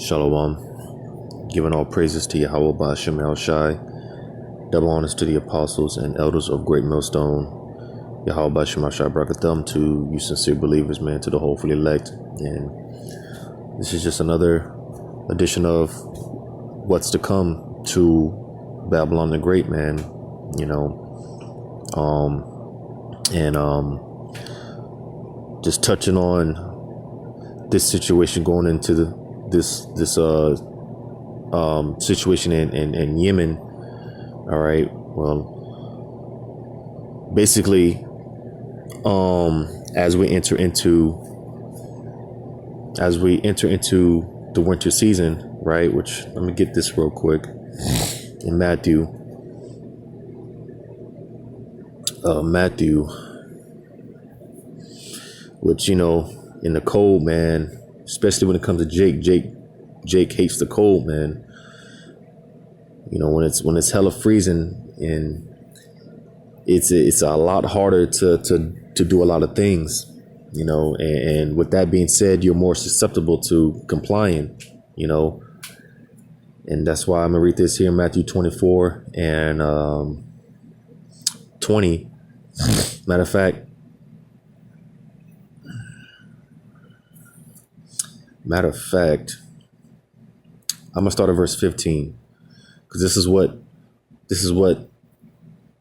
Shalom. Giving all praises to Yahweh Ba'ashem El Shai. Double honors to the apostles and elders of Great Millstone. Yahweh Ba'ashem El Shai Brakathum to you sincere believers, man, to the hopefully elect. And this is just another edition of what's to come to Babylon the Great, man. You know, just touching on this situation going into this situation in Yemen. All right. Well, basically, as we enter into the winter season, right? Which, let me get this real quick in Matthew, which, you know, in the cold, man, especially when it comes to Jake hates the cold, man. You know, when it's hella freezing, and it's a lot harder to do a lot of things, you know, and with that being said, you're more susceptible to complying, you know, and that's why I'm gonna read this here in Matthew 24 and 20. Matter of fact, I'm gonna start at verse 15, because this is what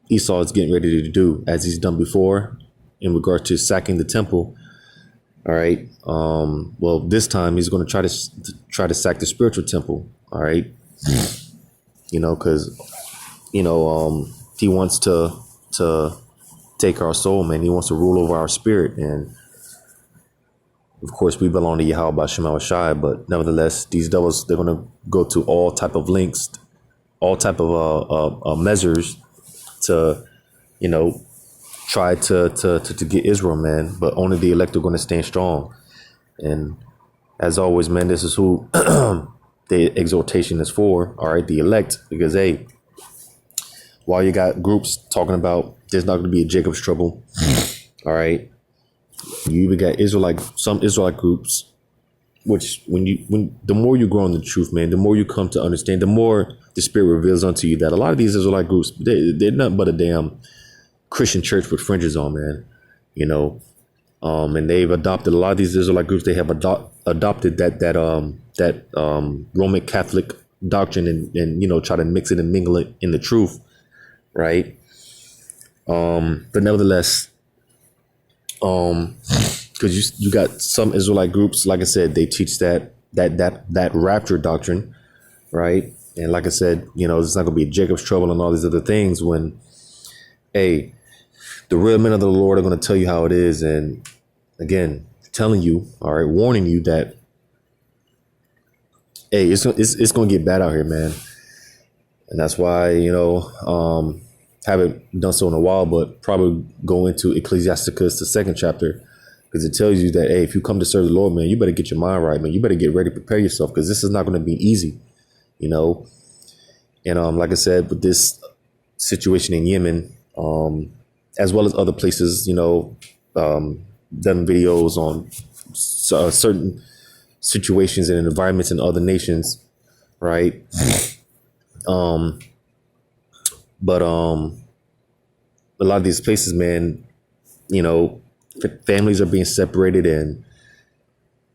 Esau is getting ready to do, as he's done before in regard to sacking the temple. All right. Well, this time he's going to try to sack the spiritual temple. All right. You know, because he wants to take our soul, man. He wants to rule over our spirit, and of course, we belong to Yahweh Ba'ashem El Shai, but nevertheless, these devils, they're going to go to all type of lengths, all type of measures to, you know, try to get Israel, man. But only the elect are going to stand strong. And as always, man, this is who the exhortation is for. All right, the elect, because, hey, while you got groups talking about there's not going to be a Jacob's trouble, all right, you even got some Israelite groups, which when the more you grow in the truth, man, the more you come to understand, the more the Spirit reveals unto you that a lot of these Israelite groups, they're nothing but a damn Christian church with fringes on, man. You know, and they've adopted, a lot of these Israelite groups, they have adopted that Roman Catholic doctrine and you know, try to mix it and mingle it in the truth, right? But nevertheless, because you got some Israelite groups, like I said, they teach that rapture doctrine, right? And like I said, you know, it's not gonna be Jacob's trouble and all these other things, when, hey, the real men of the Lord are gonna tell you how it is, and again, telling you, all right, warning you that, hey, it's gonna get bad out here, man. And that's why, you know, haven't done so in a while, but probably go into Ecclesiasticus, the 2nd chapter, because it tells you that, hey, if you come to serve the Lord, man, you better get your mind right, man. You better get ready, prepare yourself, because this is not going to be easy, you know. And like I said, with this situation in Yemen, as well as other places, you know, done videos on certain situations and environments in other nations, right? But a lot of these places, man, you know, families are being separated, and,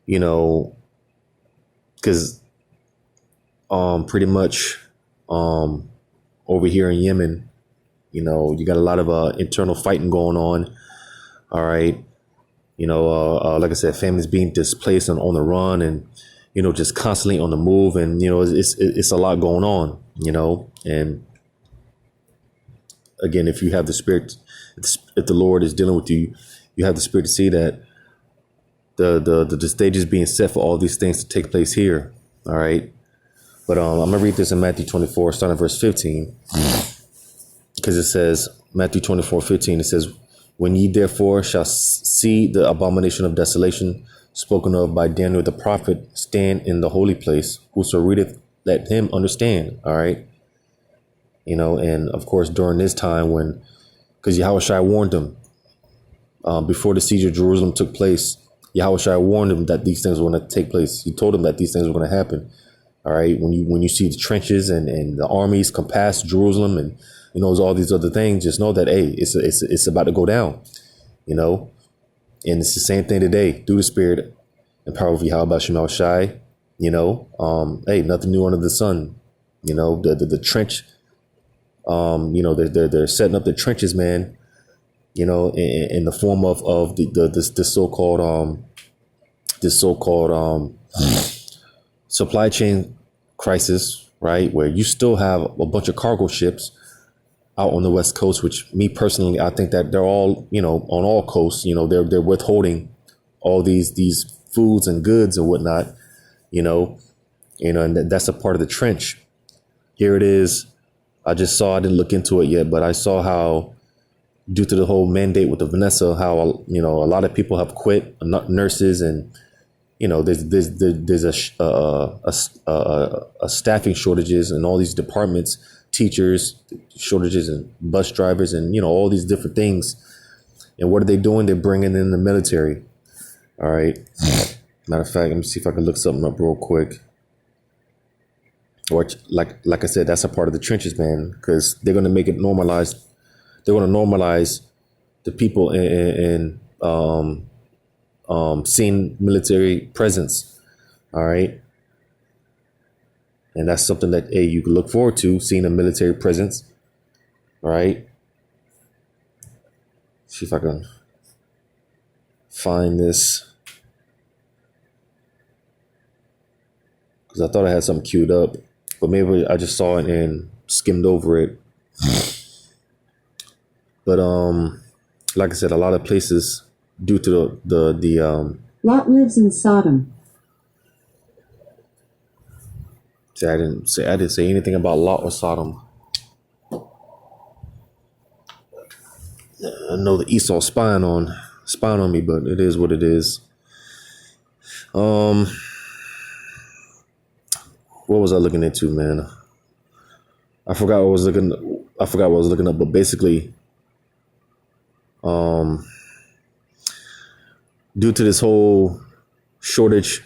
you know, because pretty much over here in Yemen, you know, you got a lot of internal fighting going on. All right. You know, like I said, families being displaced and on the run, and, you know, just constantly on the move. And, you know, it's a lot going on, you know. And again, if you have the Spirit, if the Lord is dealing with you, you have the Spirit to see that the stage is being set for all these things to take place here. All right. But I'm going to read this in Matthew 24, starting at verse 15, because it says, Matthew 24:15, it says, "When ye therefore shall see the abomination of desolation spoken of by Daniel the prophet stand in the holy place, whoso readeth, let him understand." All right. You know, and of course, during this time because Yahushua warned them before the siege of Jerusalem took place, Yahushua warned them that these things were going to take place. He told them that these things were going to happen. All right. When you see the trenches and the armies compass Jerusalem and, all these other things, just know that, hey, it's about to go down, and it's the same thing today through the Spirit and power of Yahweh Shema Shai. Hey, nothing new under the sun. The trench. They're setting up the trenches, man. In the form of this so-called supply chain crisis, right? Where you still have a bunch of cargo ships out on the West Coast, which me personally, I think that they're all, on all coasts, they're withholding all these foods and goods and whatnot, and that's a part of the trench. Here it is. I didn't look into it yet, but I saw how, due to the whole mandate with the Vanessa, how, a lot of people have quit, nurses, and, there's a staffing shortages in all these departments, teachers shortages and bus drivers and, all these different things. And what are they doing? They're bringing in the military. All right. Matter of fact, let me see if I can look something up real quick. Or like I said, that's a part of the trenches, man, because they're going to make it normalized. They're going to normalize the people in seeing military presence. All right. And that's something that, hey, you can look forward to, seeing a military presence. All right. See if I can find this, because I thought I had something queued up, but maybe I just saw it and skimmed over it. But like I said, a lot of places, due to the Lot lives in Sodom. See, I didn't say anything about Lot or Sodom. I know the Esau spying on me, but it is what it is. What was I looking into, man? I forgot what I was looking up, but basically, due to this whole shortage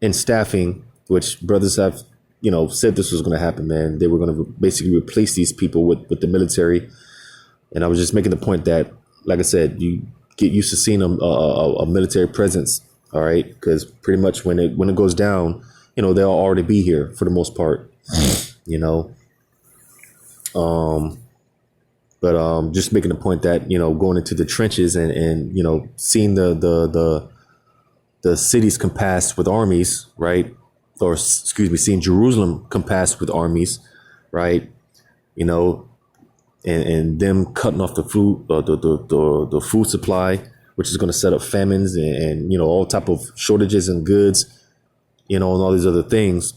in staffing, which brothers have, said this was going to happen, man. They were going to basically replace these people with the military. And I was just making the point that, like I said, you get used to seeing a military presence. All right. Because pretty much when it goes down, they'll already be here for the most part, But just making the point that, going into the trenches and seeing the cities compassed with armies, right? Or seeing Jerusalem compassed with armies, right? And them cutting off the food, the food supply, which is going to set up famines and all type of shortages and goods, and all these other things,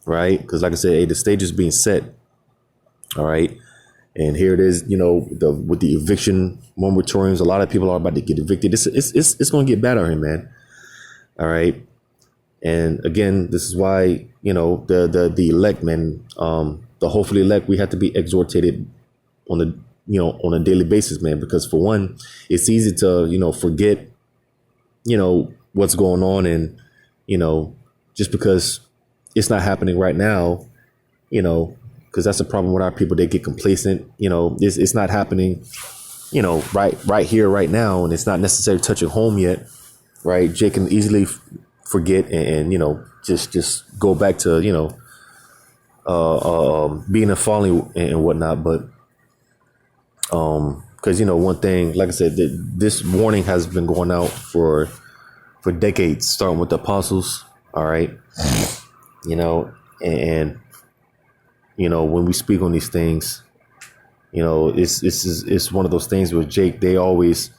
right? Because like I said, hey, the stage is being set, all right. And here it is, with the eviction moratoriums, a lot of people are about to get evicted. It's going to get bad on him, man. All right. And again, this is why, the elect, man, the hopefully elect, we have to be exhortated on on a daily basis, man, because for one, it's easy to, forget, what's going on. And, just because it's not happening right now, because that's the problem with our people. They get complacent, it's not happening, right here, right now. And it's not necessarily touching home yet. Right. Jay can easily forget and just go back to, being a folly and whatnot. But because, one thing, like I said, this warning has been going out for decades, starting with the apostles. All right. And when we speak on these things, it's one of those things with Jake. They always,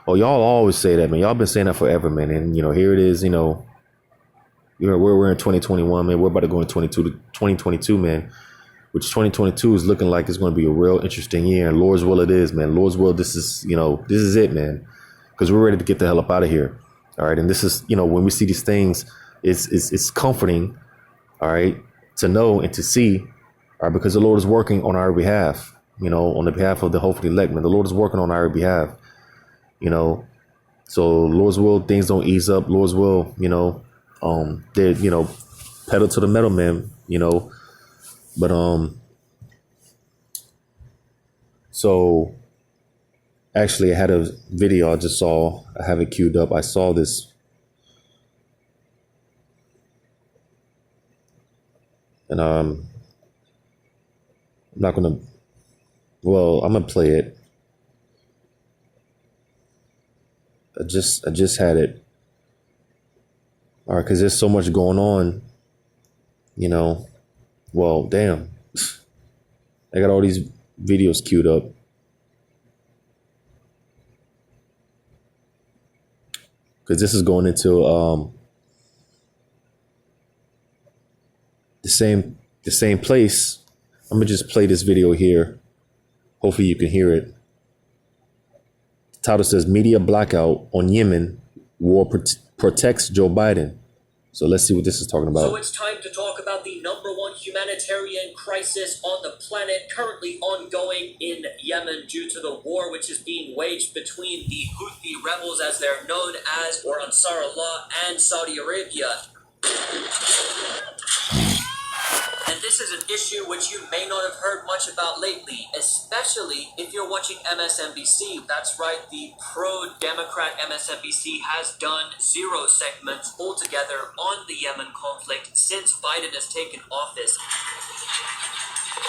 y'all always say that, man. Y'all been saying that forever, man. And, here it is, we're in 2021, man. We're about to go in 2022, man, which 2022 is looking like it's going to be a real interesting year. And Lord's will it is, man. Lord's will, this is it, man, because we're ready to get the hell up out of here. All right. And this is, when we see these things, it's comforting, all right, to know and to see, all right, because the Lord is working on our behalf, on the behalf of the hopefully elect, man. The Lord is working on our behalf, So Lord's will, things don't ease up. Lord's will, they're, pedal to the metal, man, but, so actually I had a video I have it queued up. I saw this, and, I'm not going to, I'm going to play it. I just had it. All right, because there's so much going on, Well, damn. I got all these videos queued up. Because this is going into the same place. I'm gonna just play this video here. Hopefully you can hear it. The title says "Media Blackout on Yemen: War Protects Joe Biden." So let's see what this is talking about. So it's time to talk about the #1 humanitarian crisis on the planet currently ongoing in Yemen due to the war which is being waged between the Houthi rebels, as they're known as, or Ansar Allah, and Saudi Arabia. And this is an issue which you may not have heard much about lately, especially if you're watching MSNBC. That's right, the pro-Democrat MSNBC has done 0 segments altogether on the Yemen conflict since Biden has taken office.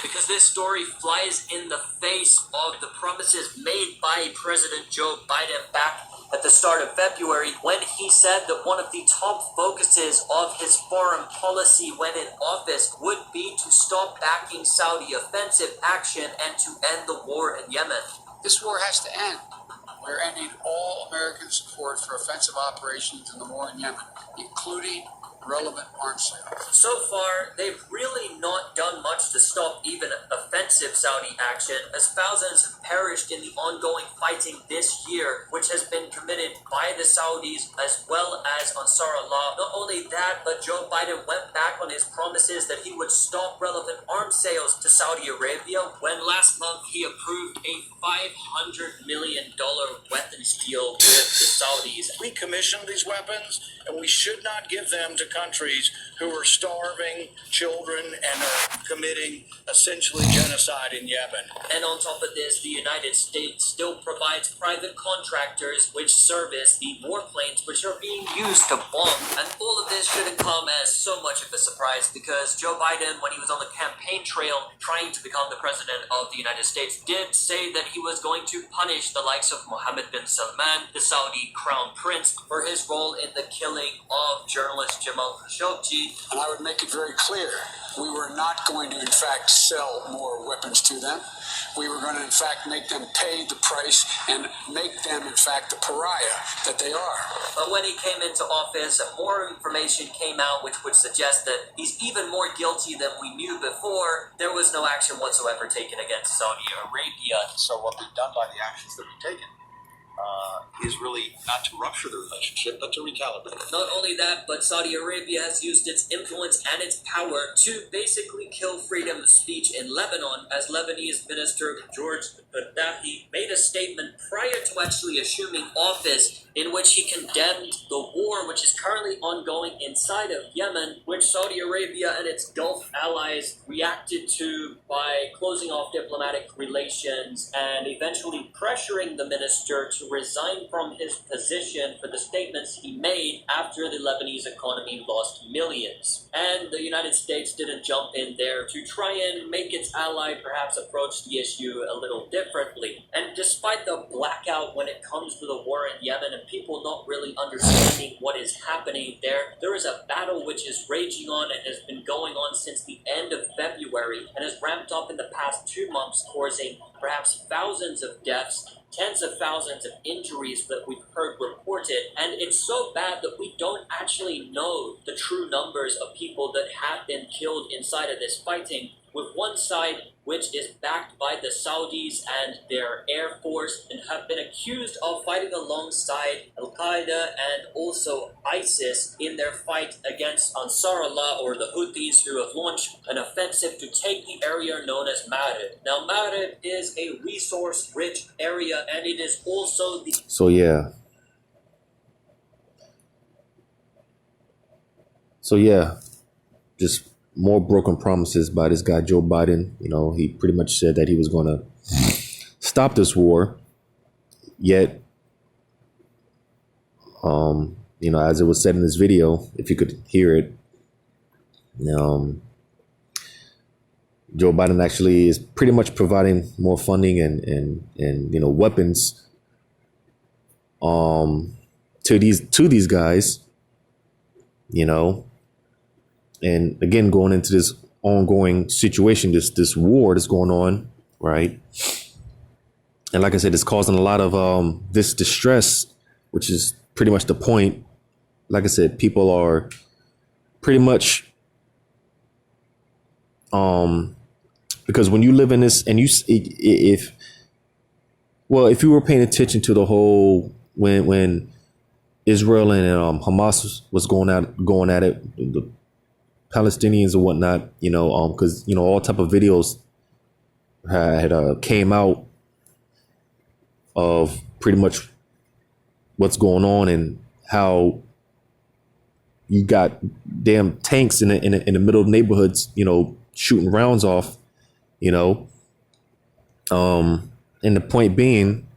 Because this story flies in the face of the promises made by President Joe Biden back at the start of February, when he said that one of the top focuses of his foreign policy when in office would be to stop backing Saudi offensive action and to end the war in Yemen. This war has to end. We're ending all American support for offensive operations in the war in Yemen, including relevant arms sales. So far, they've really not done much to stop even offensive Saudi action, as thousands have perished in the ongoing fighting this year, which has been committed by the Saudis as well as Ansar Allah. Not only that, but Joe Biden went back on his promises that he would stop relevant arms sales to Saudi Arabia when last month he approved a $500 million weapons deal with the Saudis. We commissioned these weapons, and we should not give them to countries who are starving children and are committing essentially genocide in Yemen. And on top of this, the United States still provides private contractors which service the warplanes which are being used to bomb. And all of this shouldn't come as so much of a surprise, because Joe Biden, when he was on the campaign trail trying to become the president of the United States, did say that he was going to punish the likes of Mohammed bin Salman, the Saudi crown prince, for his role in the killing of journalist Jamal Khashoggi. And I would make it very clear, we were not going to, in fact, sell more weapons to them. We were going to, in fact, make them pay the price and make them, in fact, the pariah that they are. But when he came into office, more information came out which would suggest that he's even more guilty than we knew before. There was no action whatsoever taken against Saudi Arabia. So what we've done by the actions that we've taken is really not to rupture the relationship, but to recalibrate it. Not only that, but Saudi Arabia has used its influence and its power to basically kill freedom of speech in Lebanon, as Lebanese Minister George Gaddafi made a statement prior to actually assuming office in which he condemned the war which is currently ongoing inside of Yemen, which Saudi Arabia and its Gulf allies reacted to by closing off diplomatic relations and eventually pressuring the minister to resign from his position for the statements he made after the Lebanese economy lost millions. And the United States didn't jump in there to try and make its ally perhaps approach the issue a little differently. And despite the blackout when it comes to the war in Yemen and people not really understanding what is happening there, there is a battle which is raging on and has been going on since the end of February and has ramped up in the past 2 months, causing perhaps thousands of deaths, tens of thousands of injuries that we've heard reported. And it's so bad that we don't actually know the true numbers of people that have been killed inside of this fighting, with one side which is backed by the Saudis and their air force and have been accused of fighting alongside Al-Qaeda and also ISIS in their fight against Ansar Allah, or the Houthis, who have launched an offensive to take the area known as Marib. Now, Marib is a resource-rich area, and it is also the... So yeah, So yeah, just more broken promises by this guy Joe Biden. You know, he pretty much said that he was going to stop this war. Yet, you know, as it was said in this video, if you could hear it, Joe Biden actually is pretty much providing more funding and you know, weapons to these guys, you know. And again, going into this ongoing situation, this war that's going on, right? And like I said, it's causing a lot of this distress, which is pretty much the point. Like I said, people are pretty much because when you live in this, and if you were paying attention to the whole when Israel and Hamas was going at it, the Palestinians and whatnot, you know, because you know, all type of videos had came out of pretty much what's going on and how you got damn tanks in the middle of neighborhoods, you know, shooting rounds off, you know. And the point being,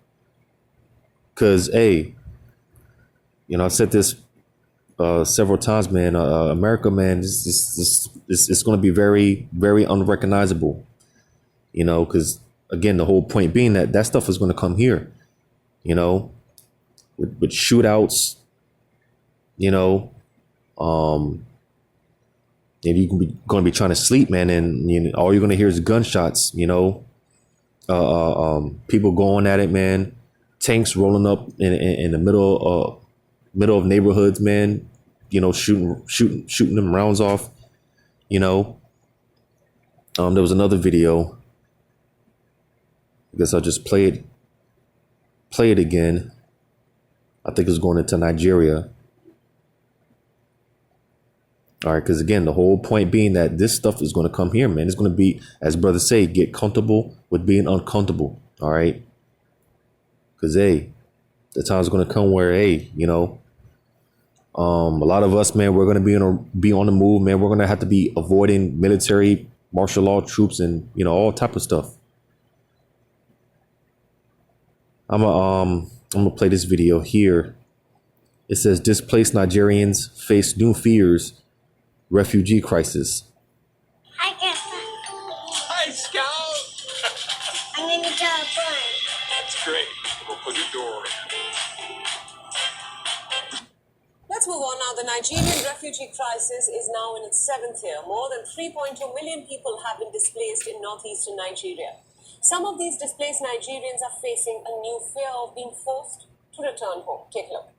because hey, you know, I've said this several times, man. America, man, it's going to be very, very unrecognizable, you know, because again, the whole point being that stuff is going to come here, you know, with shootouts, you know, and you can be going to be trying to sleep, man, and you know, all you're going to hear is gunshots, you know, people going at it, man, tanks rolling up in the middle of neighborhoods, man, you know, shooting them rounds off, you know. There was another video. I guess I'll just play it again. I think it's going into Nigeria. All right, because again, the whole point being that this stuff is going to come here, man. It's going to be, as brothers say, get comfortable with being uncomfortable. All right, because hey, the time's going to come where hey, you know, a lot of us, man, we're going to be on the move, man. We're going to have to be avoiding military, martial law troops, and you know, all type of stuff. I'm gonna play this video here. It says displaced Nigerians face new fears, refugee crisis. Hi, Grandpa. Hi, Scout. I'm gonna draw a barn. That's great. We'll put your door. Let's move on now. The Nigerian refugee crisis is now in its 7th year. More than 3.2 million people have been displaced in northeastern Nigeria. Some of these displaced Nigerians are facing a new fear of being forced to return home. Take a look.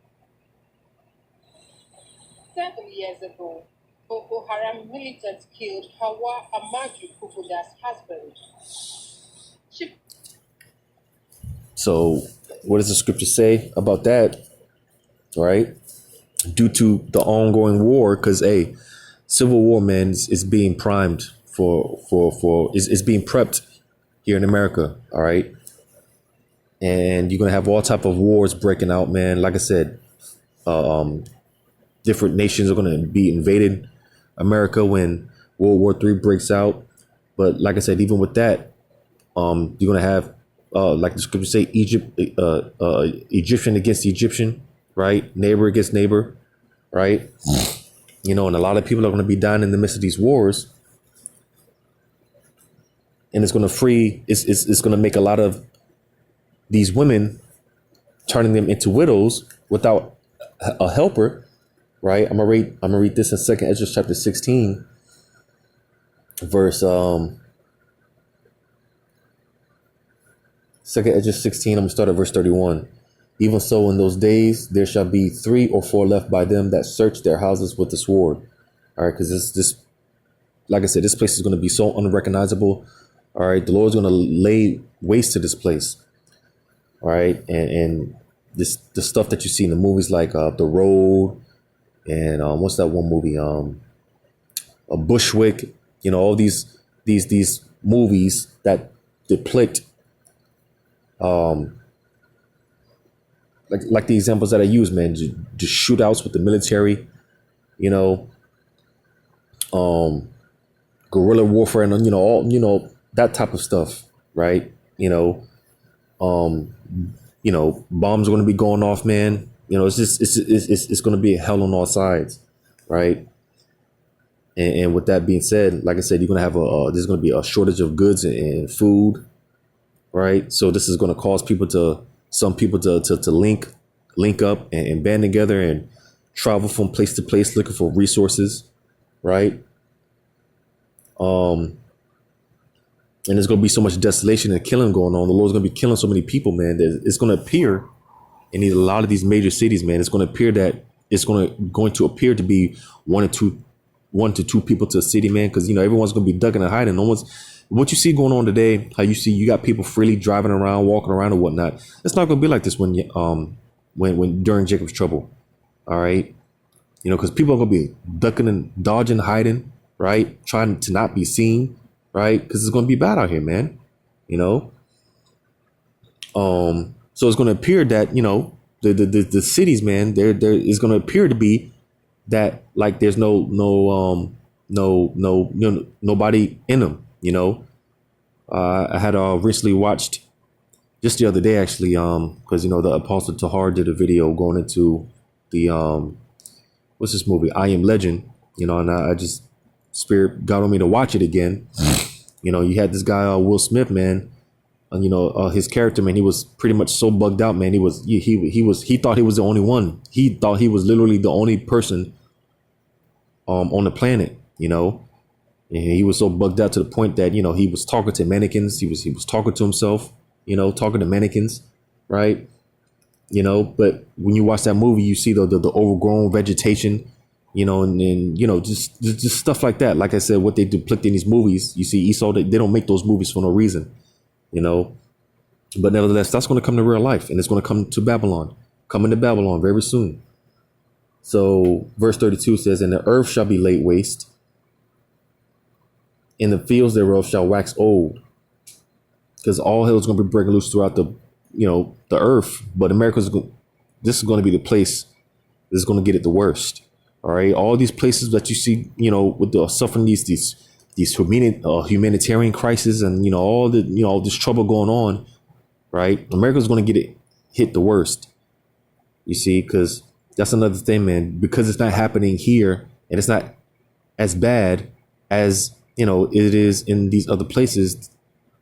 7 years ago, Boko Haram militants killed Hawa Amaju Kufuda's husband. So what does the scripture say about that? Right? Due to the ongoing war, because hey, civil war, man, is being primed is being prepped here in America. All right. And you're going to have all type of wars breaking out, man. Like I said, different nations are going to be invading America when World War III breaks out. But like I said, even with that, you're going to have, like the scripture say, Egyptian against Egyptian, right? Neighbor against neighbor, right? You know, and a lot of people are going to be dying in the midst of these wars. And it's going to it's going to make a lot of these women, turning them into widows without a helper, right? I'm gonna read this in 2nd Ezra chapter 16, verse 2nd Ezra 16. I'm gonna start at verse 31. Even so, in those days there shall be 3 or 4 left by them that search their houses with the sword. All right, because this, like I said, this place is going to be so unrecognizable. All right, the Lord's going to lay waste to this place. All right, and the stuff that you see in the movies, like The Road, and what's that one movie? A Bushwick. You know, all these movies that depict like the examples that I use, man, just shootouts with the military, you know, guerrilla warfare, and all that type of stuff, right? Bombs are going to be going off, man. It's going to be hell on all sides, right? And with that being said, like I said, you're going to have there's going to be a shortage of goods and food, right? So this is going to cause some people to link up and band together and travel from place to place looking for resources, right? And there's going to be so much desolation and killing going on. The Lord's going to be killing so many people, man. That it's going to appear in a lot of these major cities, man. It's going to appear that it's going to appear to be one to two people to a city, man. Because everyone's going to be ducking and hiding. What you see going on today, how you got people freely driving around, walking around, and whatnot. It's not going to be like this when during Jacob's trouble. All right, because people are going to be ducking and dodging, hiding, right, trying to not be seen. Right, because it's going to be bad out here, man. So it's going to appear that the cities, man, there is going to appear to be that like there's nobody in them. I had recently watched just the other day actually, because the Apostle Tahar did a video going into the what's this movie, I Am Legend, and I just Spirit got on me to watch it again. You had this guy, Will Smith, man, and his character, man, he was pretty much so bugged out, man. He thought he was the only one. He thought he was literally the only person on the planet, and he was so bugged out to the point that, he was talking to mannequins. He was talking to himself, talking to mannequins, right? But when you watch that movie, you see the overgrown vegetation, and just stuff like that. Like I said, what they depict in these movies, you see Esau, they don't make those movies for no reason, but nevertheless, that's going to come to real life, and it's going to come to Babylon, very soon. So verse 32 says, and the earth shall be laid waste, and the fields thereof shall wax old, because all hell is going to be breaking loose throughout the earth. But this is going to be the place that's going to get it the worst. All right, all these places that you see, with the suffering these humanitarian crisis and all this trouble going on, right? America's going to get it hit the worst. You see, because that's another thing, man. Because it's not happening here, and it's not as bad as it is in these other places.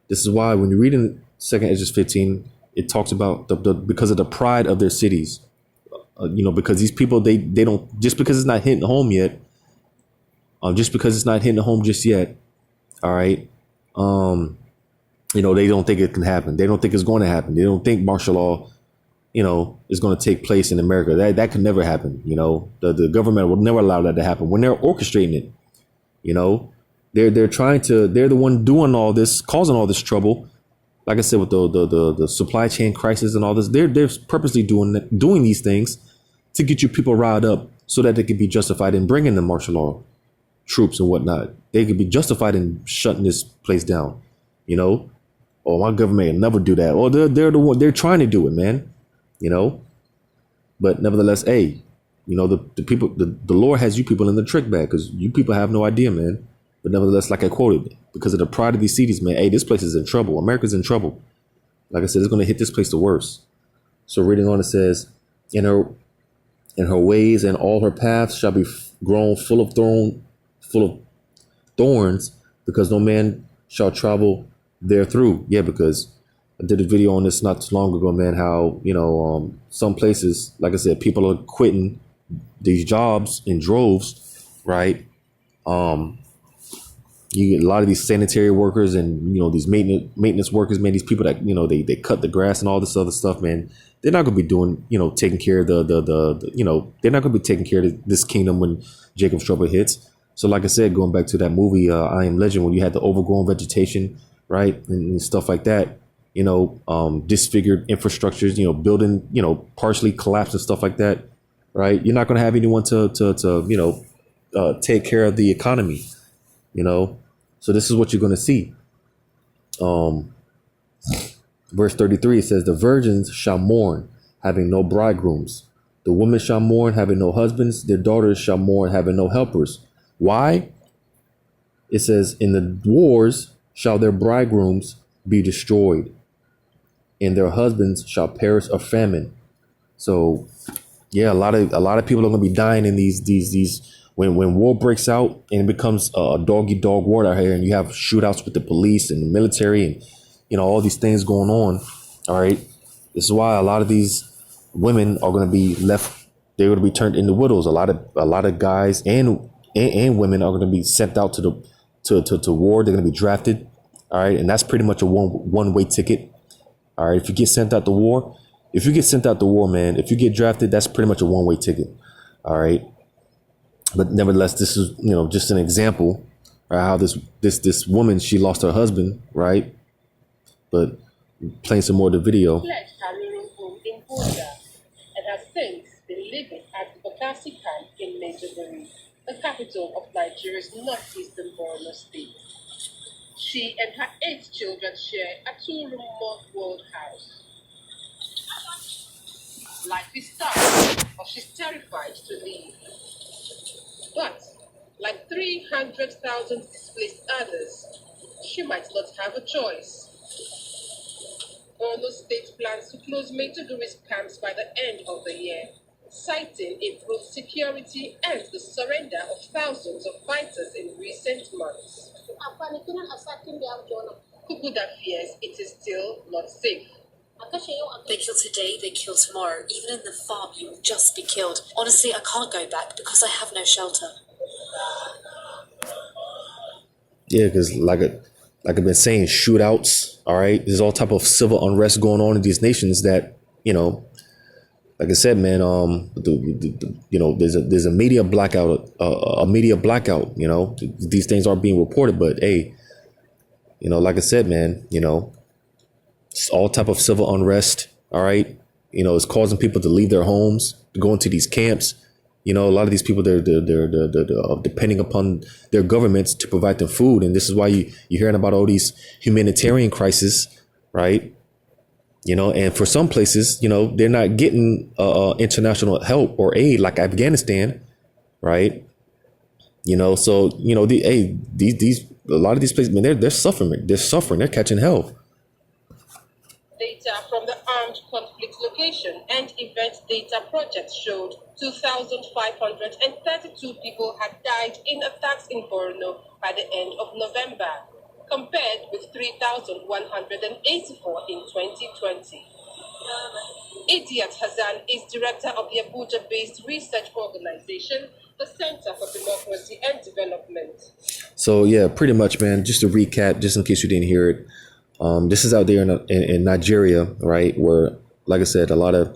This is why when you read in 2 Esdras 15, it talks about because of the pride of their cities. Because these people, they don't, just because it's not hitting home yet, just because it's not hitting home just yet, all right, they don't think it can happen. They don't think it's going to happen. They don't think martial law, is going to take place in America. That could never happen. The government will never allow that to happen when they're orchestrating it. They're the one doing all this, causing all this trouble. Like I said, with the supply chain crisis and all this, they're purposely doing these things to get you people riled up so that they could be justified in bringing the martial law troops and whatnot. They could be justified in shutting this place down. Oh, my government will never do that. Or they're the one, they're trying to do it, man. But nevertheless, hey, the people, the Lord has you people in the trick bag, because you people have no idea, man. But nevertheless, like I quoted, because of the pride of these cities, man, hey, this place is in trouble. America's in trouble. Like I said, it's going to hit this place the worst. So reading on, it says, in her ways and all her paths shall be grown full of thorns, because no man shall travel there through. Yeah, because I did a video on this not too long ago, man, how, some places, like I said, people are quitting these jobs in droves, right? You get a lot of these sanitary workers and, these maintenance workers, man, these people that, they cut the grass and all this other stuff, man. They're not going to be doing, taking care of they're not going to be taking care of this kingdom when Jacob's trouble hits. So like I said, going back to that movie, I Am Legend, when you had the overgrown vegetation, right, and stuff like that, disfigured infrastructures, building, partially collapsed and stuff like that, right? You're not going to have anyone to take care of the economy, So this is what you're going to see. Verse 33, it says, the virgins shall mourn, having no bridegrooms. The women shall mourn, having no husbands. Their daughters shall mourn, having no helpers. Why? It says, in the wars shall their bridegrooms be destroyed, and their husbands shall perish of famine. So yeah, a lot of people are gonna be dying in these when war breaks out and it becomes a dog eat dog war out here, and you have shootouts with the police and the military and all these things going on. All right, this is why a lot of these women are gonna be left. They're gonna be turned into widows. A lot of guys and women are gonna be sent out to war. They're gonna be drafted. All right, and that's pretty much a one way ticket. All right, if you get sent out to war, man, if you get drafted, that's pretty much a one way ticket. All right, but nevertheless, this is just an example, right? How this woman, she lost her husband, right? But playing some more of the video. Fled her rural home in Buja and has since been living at the Bakassi camp in Maiduguri, the capital of Nigeria's northeastern Borno state. She and her 8 children share a 2-room mothballed house. Life is tough, but she's terrified to leave. But, like 300,000 displaced others, she might not have a choice. Borno State plans to close Maiduguri's camps by the end of the year, citing improved security and the surrender of thousands of fighters in recent months. Kukuda fears it is still not safe. They kill today, they kill tomorrow. Even in the farm, you will just be killed. Honestly, I can't go back because I have no shelter. Yeah, because like I've been saying, shootouts. All right, there's all type of civil unrest going on in these nations that like I said, man. There's a media blackout. These things aren't being reported, but hey, like I said, man. It's all type of civil unrest. All right, it's causing people to leave their homes, to go into these camps. A lot of these people, they're depending upon their governments to provide them food, and this is why you're hearing about all these humanitarian crises, right? And for some places, they're not getting international help or aid like Afghanistan, right? So these a lot of these places, man, they're suffering. They're catching hell. Data from the Armed Conflict Location and Event Data Project showed 2,532 people had died in attacks in Borno by the end of November, compared with 3,184 in 2020. Idiat Hassan is director of the Abuja-based research organization, the Center for Democracy and Development. So yeah, pretty much, man, just to recap, just in case you didn't hear it, this is out there in Nigeria, right, where, like I said, a lot of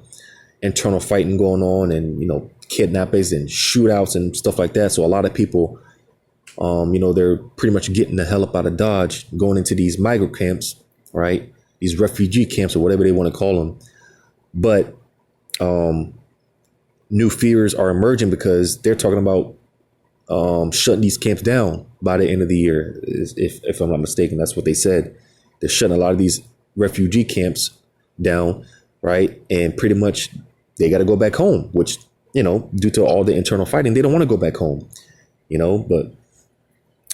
internal fighting going on and, kidnappings and shootouts and stuff like that. So a lot of people, they're pretty much getting the hell up out of Dodge, going into these migrant camps, right, these refugee camps or whatever they want to call them. But new fears are emerging because they're talking about shutting these camps down by the end of the year. If I'm not mistaken, that's what they said. They're shutting a lot of these refugee camps down, right? And pretty much they got to go back home, which, due to all the internal fighting, they don't want to go back home, but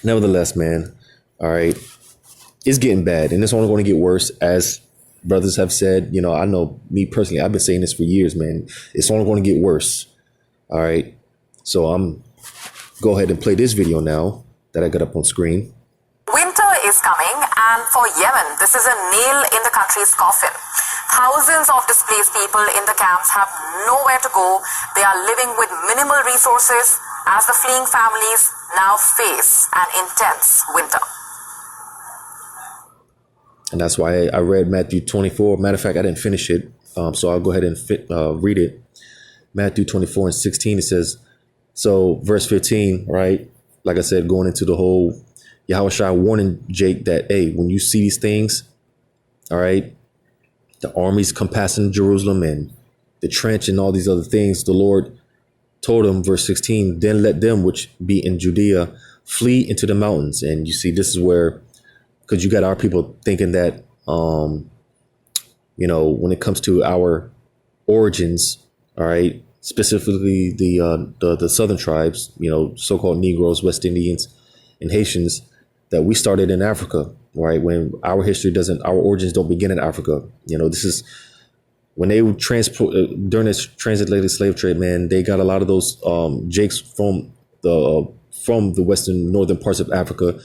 nevertheless, man, all right, it's getting bad and it's only going to get worse, as brothers have said. I know me personally, I've been saying this for years, man. It's only going to get worse. All right. So go ahead and play this video now that I got up on screen. Winter is coming, and for Yemen, this is a nail in the country's coffin. Thousands of displaced people in the camps have nowhere to go. They are living with minimal resources as the fleeing families now face an intense winter. And that's why I read Matthew 24. Matter of fact, I didn't finish it, so I'll go ahead and read it. Matthew 24 and 16, it says, so verse 15, right? Like I said, going into the whole Yahushua warning Jake that, hey, when you see these things, all right, the armies compassing Jerusalem and the trench and all these other things, the Lord told him, verse 16, then let them which be in Judea flee into the mountains. And you see, this is where, because you got our people thinking that, when it comes to our origins, all right, specifically the southern tribes, so-called Negroes, West Indians, and Haitians that we started in Africa, right? When our origins don't begin in Africa. This is when they would transport during this transatlantic slave trade, man. They got a lot of those Jakes from the western northern parts of Africa,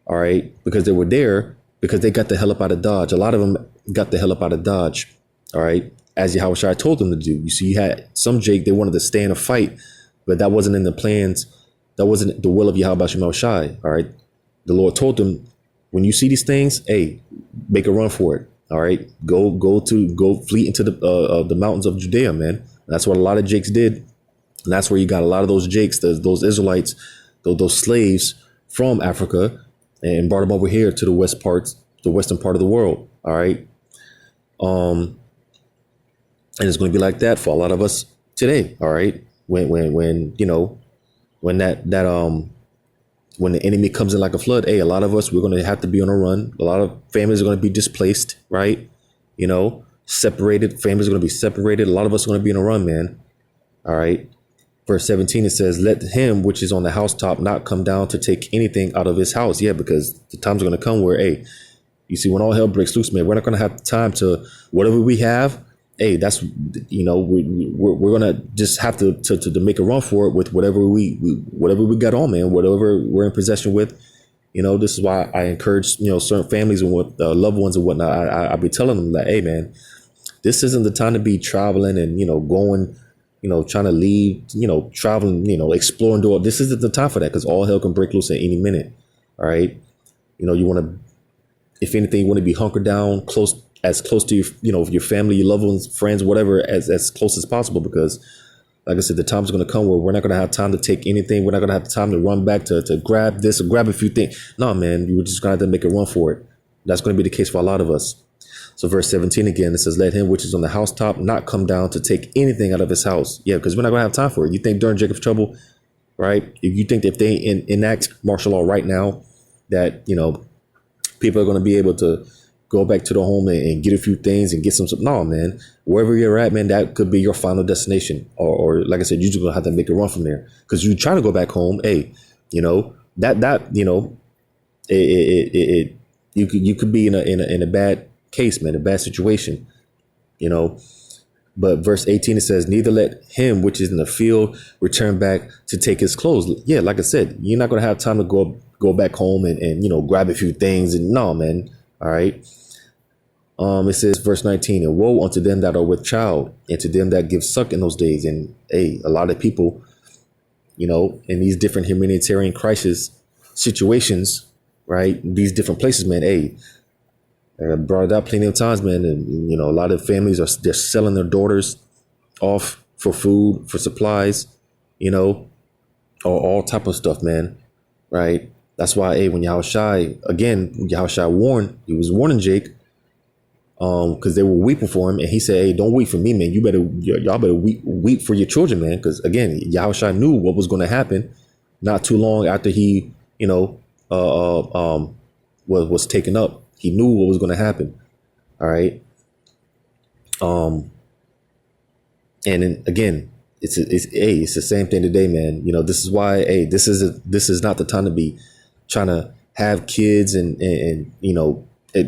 all right, because they were there because they got the hell up out of Dodge. A lot of them got the hell up out of Dodge, all right, as Yahushua told them to do. You see, you had some Jake, they wanted to stay in a fight, but that wasn't in the plans. That wasn't the will of Yahweh Shema Shai, all right. The Lord told them, when you see these things, hey, make a run for it. All right, go flee into the mountains of Judea, man. That's what a lot of Jakes did, and that's where you got a lot of those Jakes, those Israelites, those slaves from Africa, and brought them over here to the western part of the world. All right, and it's going to be like that for a lot of us today. All right, when when the enemy comes in like a flood, hey, a lot of us, we're going to have to be on a run. A lot of families are going to be displaced, right? Separated. Families are going to be separated. A lot of us are going to be on a run, man. All right. Verse 17, it says, let him which is on the housetop not come down to take anything out of his house. Yeah, because the times are going to come where, hey, you see, when all hell breaks loose, man, we're not going to have time to, whatever we have, hey, that's, we're going to just have to make a run for it with whatever we got on, man, whatever we're in possession with. This is why I encourage, certain families and loved ones and whatnot. I'll be telling them that, hey, man, this isn't the time to be traveling and, going, trying to leave, traveling, exploring. This isn't the time for that, because all hell can break loose at any minute. All right. You want to, if anything, you want to be hunkered down as close to your family, your loved ones, friends, whatever, as close as possible, because like I said, the time's going to come where we're not going to have time to take anything. We're not going to have time to run back to grab this or grab a few things. No, man, you're just going to have to make a run for it. That's going to be the case for a lot of us. So verse 17 again, it says, let him which is on the housetop not come down to take anything out of his house. Yeah, because we're not going to have time for it. You think during Jacob's trouble, right? If you think if they enact martial law right now, that, people are going to be able to go back to the home and get a few things and get some. No, man, wherever you're at, man, that could be your final destination. Or like I said, you're just going to have to make a run from there, because you try to go back home. Hey, you could be in a bad case, man, a bad situation, But verse 18, it says, neither let him which is in the field return back to take his clothes. Yeah, like I said, you're not going to have time to go back home and grab a few things. And no, man. All right. It says, verse 19, and woe unto them that are with child, and to them that give suck in those days. And hey, a lot of people, in these different humanitarian crisis situations, right? These different places, man. Hey, I brought it up plenty of times, man. And, a lot of families they're selling their daughters off for food, for supplies, or all type of stuff, man. Right. That's why, hey, when Yahushua warned, he was warning Jake, because they were weeping for him. And he said, hey, don't weep for me, man. Y'all better weep for your children, man. Because again, Yahushua knew what was going to happen not too long after he, was taken up. He knew what was going to happen. All right. And then again, it's the same thing today, man. This is why, hey, this is not the time to be trying to have kids and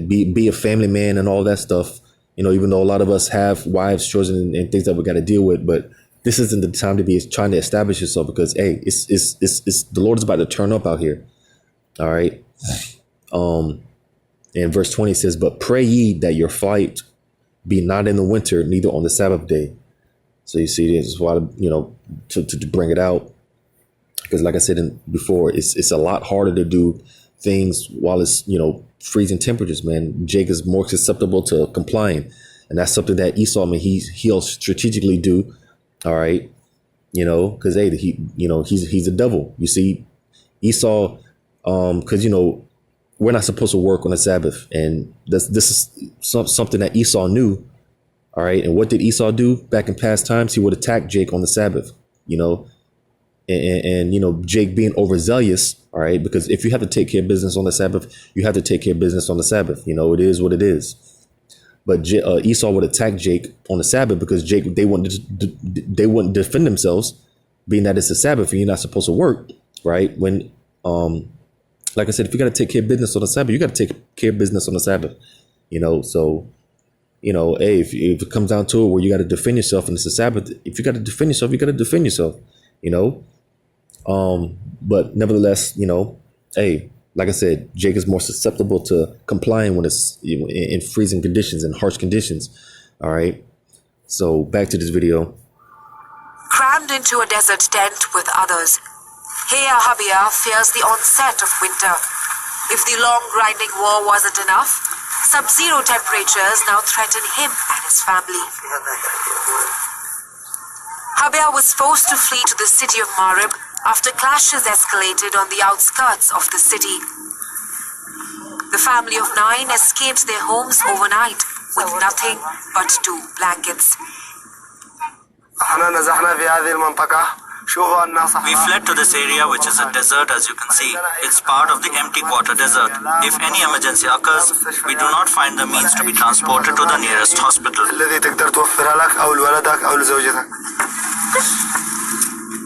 be a family man and all that stuff. Even though a lot of us have wives, children, and things that we got to deal with, but this isn't the time to be trying to establish yourself, because hey, it's the Lord is about to turn up out here. All right. And verse 20 says, but pray ye that your flight be not in the winter, neither on the Sabbath day. So you see, this is why, to bring it out, because like I said before, it's a lot harder to do things while it's, freezing temperatures, man. Jake is more susceptible to complying. And that's something that Esau, man, he'll strategically do. All right. Because, hey, he's a devil. You see, Esau, because, we're not supposed to work on the Sabbath. And this is something that Esau knew. All right. And what did Esau do back in past times? He would attack Jake on the Sabbath, and Jake being overzealous. All right. Because if you have to take care of business on the Sabbath, you have to take care of business on the Sabbath. It is what it is. But Esau would attack Jake on the Sabbath because Jake, they wouldn't defend themselves, being that it's a Sabbath and you're not supposed to work. Right. When like I said, if you got to take care of business on the Sabbath, you got to take care of business on the Sabbath. So hey, if it comes down to it where you got to defend yourself and it's a Sabbath, if you got to defend yourself, you got to defend yourself. But nevertheless, hey, like I said, Jake is more susceptible to complying when it's in freezing conditions and harsh conditions. All right. So back to this video. Crammed into a desert tent with others, Heya Habia fears the onset of winter. If the long grinding war wasn't enough, sub-zero temperatures now threaten him and his family. Habia was forced to flee to the city of Marib after clashes escalated on the outskirts of the city. The family of 9 escaped their homes overnight with nothing but 2 blankets. We fled to this area, which is a desert, as you can see. It's part of the empty quarter desert. If any emergency occurs, we do not find the means to be transported to the nearest hospital.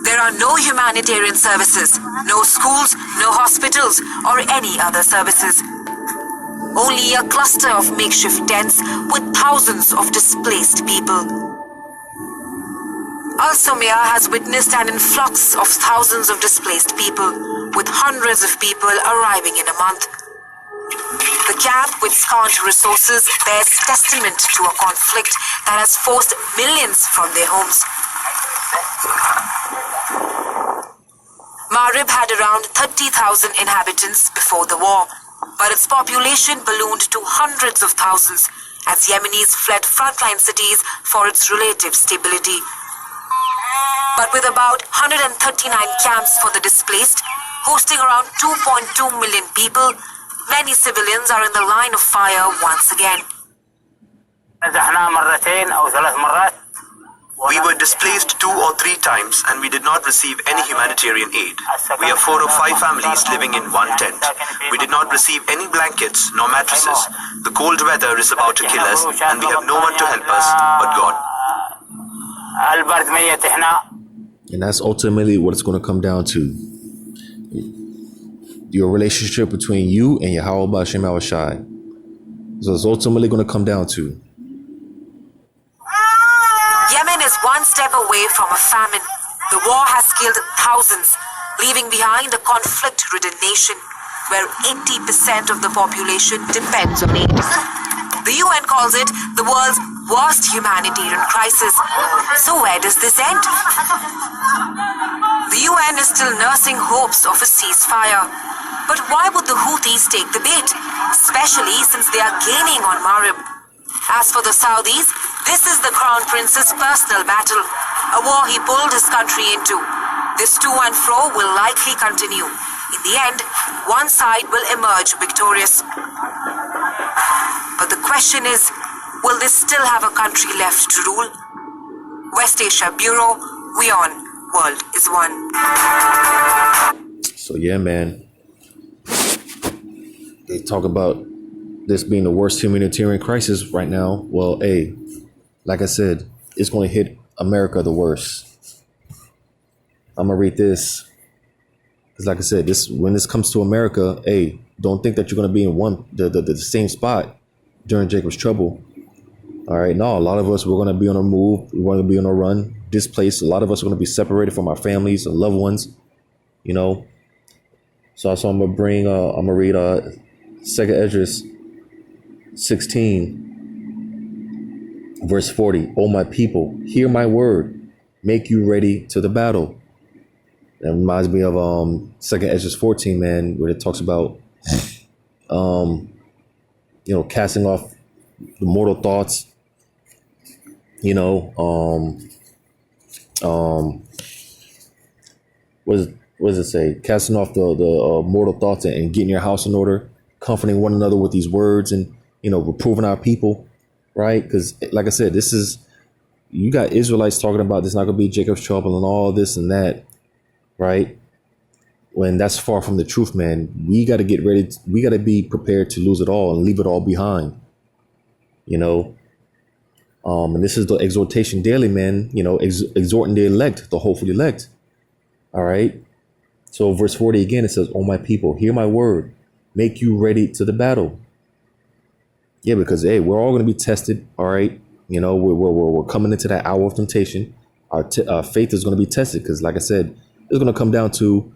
There are no humanitarian services, no schools, no hospitals, or any other services. Only a cluster of makeshift tents with thousands of displaced people. Al-Somia has witnessed an influx of thousands of displaced people, with hundreds of people arriving in a month. The camp, with scant resources, bears testament to a conflict that has forced millions from their homes. Marib had around 30,000 inhabitants before the war, but its population ballooned to hundreds of thousands as Yemenis fled frontline cities for its relative stability. But with about 139 camps for the displaced, hosting around 2.2 million people, many civilians are in the line of fire once again. We were displaced 2 or 3 times and we did not receive any humanitarian aid. We are 4 or 5 families living in one tent. We did not receive any blankets nor mattresses. The cold weather is about to kill us and we have no one to help us but God. And that's ultimately what it's going to come down to. Your relationship between you and Yahweh B'Shem Awashai. So it's ultimately going to come down to. Yemen is one step away from a famine. The war has killed thousands, leaving behind a conflict-ridden nation where 80% of the population depends on aid. The UN calls it the world's worst humanitarian crisis. So where does this end? The UN is still nursing hopes of a ceasefire. But why would the Houthis take the bait, especially since they are gaining on Marib? As for the Saudis, this is the Crown Prince's personal battle, a war he pulled his country into. This to and fro will likely continue. In the end, one side will emerge victorious. But the question is, will they still have a country left to rule? West Asia Bureau, we on. World is one. So yeah, man. They talk about this being the worst humanitarian crisis right now. Well, hey, like I said, it's going to hit America the worst. I'm going to read this. Because like I said, when this comes to America, hey, don't think that you're going to be in the same spot during Jacob's trouble. All right. No, a lot of us, we're going to be on a move. We're going to be on a run, displaced. A lot of us are going to be separated from our families and loved ones, So I'm going to read 2nd Esdras 16, verse 40. O my people, hear my word. Make you ready to the battle. That reminds me of 2nd Esdras 14, man, where it talks about, casting off the mortal thoughts. What does it say? Casting off the mortal thoughts and getting your house in order, comforting one another with these words, and reproving our people, right? Because like I said, you got Israelites talking about this not gonna be Jacob's trouble and all this and that, right? When that's far from the truth, man. We got to get ready. We got to be prepared to lose it all and leave it all behind. And this is the exhortation daily, man. Exhorting the elect, the hopeful elect. All right. So verse 40 again, it says, "O my people, hear my word, make you ready to the battle." Yeah, because hey, we're all going to be tested. All right, you know, we're coming into that hour of temptation. Our faith is going to be tested because, like I said, it's going to come down to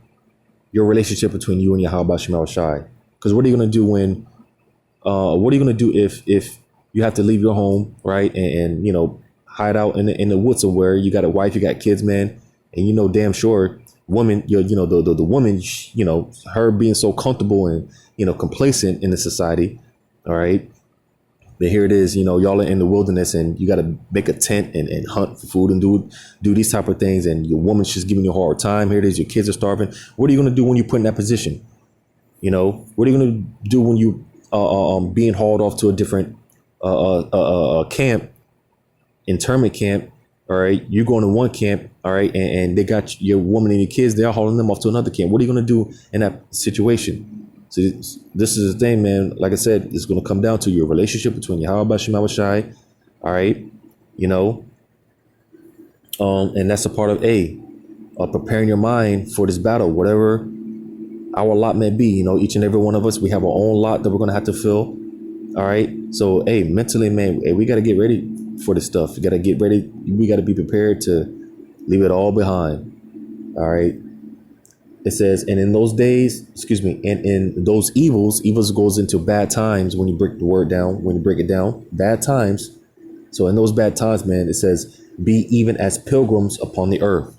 your relationship between you and Yahweh Shema Shai. Because what are you going to do when? What are you going to do if you have to leave your home, right, and you know, hide out in the woods somewhere? You got a wife, you got kids, man, and you know damn sure woman, the woman, you know, her being so comfortable and you know complacent in the society, all right. But here it is, you know, y'all are in the wilderness and you got to make a tent and hunt for food and do these type of things. And your woman's just giving you a hard time. Here it is, your kids are starving. What are you going to do when you put in that position? You know, what are you going to do when you being hauled off to a different camp, internment camp? All right, you going to one camp, all right, and they got your woman and your kids. They're hauling them off to another camp. What are you going to do in that situation? So this is the thing, man. Like I said, it's going to come down to your relationship between Yahweh Shema Shai, all right, you know, and that's a part of preparing your mind for this battle, whatever our lot may be. You know, each and every one of us, we have our own lot that we're going to have to fill, all right. So, mentally, man, we got to get ready for this stuff. You got to get ready. We got to be prepared to leave it all behind, all right. It says, and in those days, and in those evils goes into bad times when you break the word down, when you break it down, bad times. So in those bad times, man, it says, be even as pilgrims upon the earth.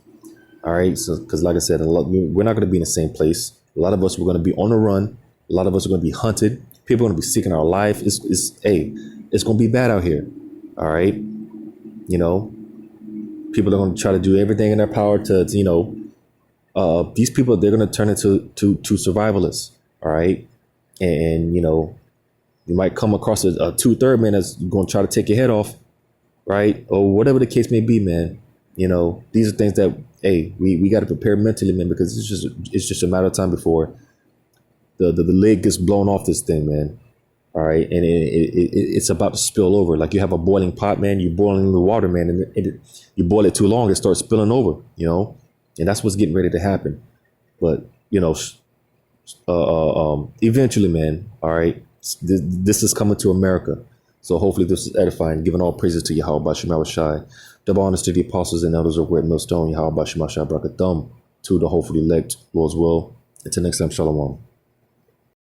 All right. So, because like I said, we're not going to be in the same place. A lot of us, we're going to be on the run. A lot of us are going to be hunted. People are going to be seeking our life. It's going to be bad out here. All right. You know, people are going to try to do everything in their power to you know, these people, they're going to turn into survivalists. All right. And, you know, you might come across a 2/3 man that's going to try to take your head off. Right. Or whatever the case may be, man. You know, these are things that, we got to prepare mentally, man, because it's just a matter of time before the lid gets blown off this thing, man. All right. And it's about to spill over. Like you have a boiling pot, man. You're boiling the water, man. And you boil it too long, it starts spilling over, you know. And that's what's getting ready to happen. But, you know, eventually, man, all right, this is coming to America. So hopefully this is edifying, giving all praises to Yahweh Shema Shai. Double honors to the apostles and elders of Great Millstone, Yahweh Shema Shai Brakathum, to the hopefully elect, Lord's will. Until next time, Shalom.